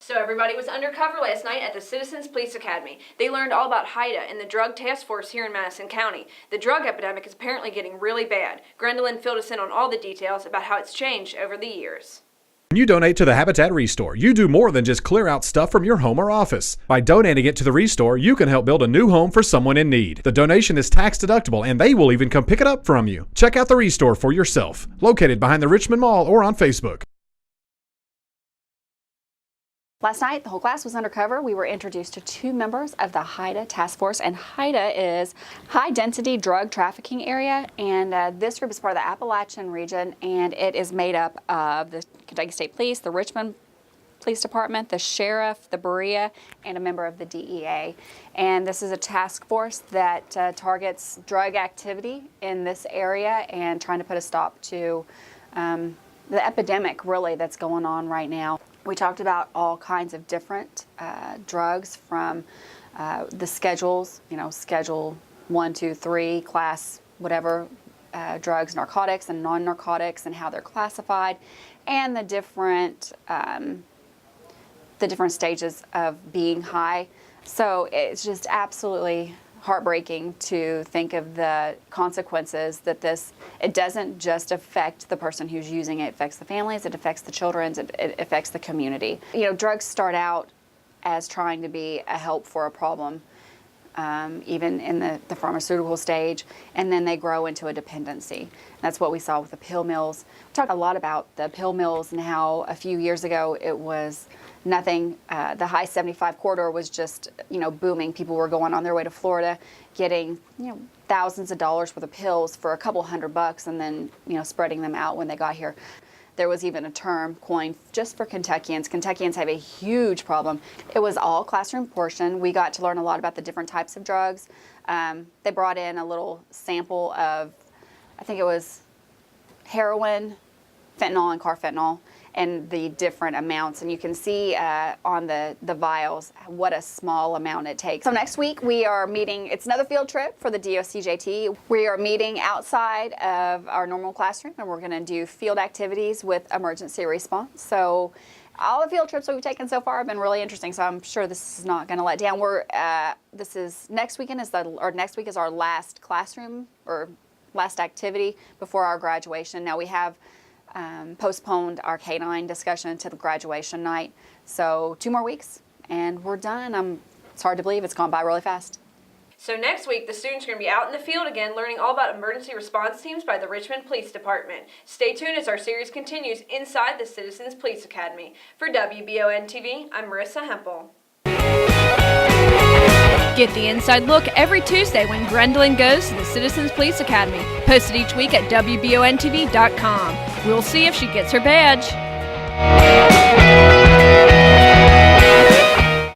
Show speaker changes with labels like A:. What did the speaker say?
A: So everybody was undercover last night at the Citizens Police Academy. They learned all about HIDA and the drug task force here in Madison County. The drug epidemic is apparently getting really bad. Gwendolyn filled us in on all the details about how it's changed over the years.
B: When you donate to the Habitat Restore, you do more than just clear out stuff from your home or office. By donating it to the Restore, you can help build a new home for someone in need. The donation is tax deductible, and they will even come pick it up from you. Check out the Restore for yourself, located behind the Richmond Mall or on Facebook.
C: Last night, the whole class was undercover. We were introduced to two members of the HIDA task force, and HIDA is High Density Drug Trafficking Area, and this group is part of the Appalachian region, and it is made up of the Kentucky State Police, the Richmond Police Department, the Sheriff, the Berea, and a member of the DEA. And this is a task force that targets drug activity in this area and trying to put a stop to the epidemic, really, that's going on right now. We talked about all kinds of different drugs from the schedules, Schedule 1, 2, 3, class, whatever, drugs, narcotics and non-narcotics, and how they're classified, and the different stages of being high. So it's just absolutely heartbreaking to think of the consequences that it doesn't just affect the person who's using it. It affects the families, it affects the children, it affects the community. Drugs start out as trying to be a help for a problem, even in the pharmaceutical stage, and then they grow into a dependency. That's what we saw with the pill mills. We talked a lot about the pill mills and how a few years ago it was nothing. The High 75 corridor was just, booming. People were going on their way to Florida, getting, thousands of dollars worth of pills for a couple $100 and then, spreading them out when they got here. There was even a term coined just for Kentuckians. Kentuckians have a huge problem. It was all classroom portion. We got to learn a lot about the different types of drugs. They brought in a little sample of, I think it was heroin, fentanyl, and carfentanil, and the different amounts. And you can see on the vials what a small amount it takes. So next week we are meeting, it's another field trip for the DOCJT. We are meeting outside of our normal classroom, and we're gonna do field activities with emergency response. So all the field trips we've taken so far have been really interesting, so I'm sure this is not gonna let down. Next week is our last classroom or last activity before our graduation. Now we have postponed our K9 discussion to the graduation night. So 2 more weeks and we're done. It's hard to believe it's gone by really fast.
A: So next week, the students are going to be out in the field again learning all about emergency response teams by the Richmond Police Department. Stay tuned as our series continues inside the Citizens Police Academy. For WBON-TV, I'm Marissa Hempel. Get the inside look every Tuesday when Gwendolyn goes to the Citizens Police Academy. Posted each week at WBONTV.com. We'll see if she gets her badge.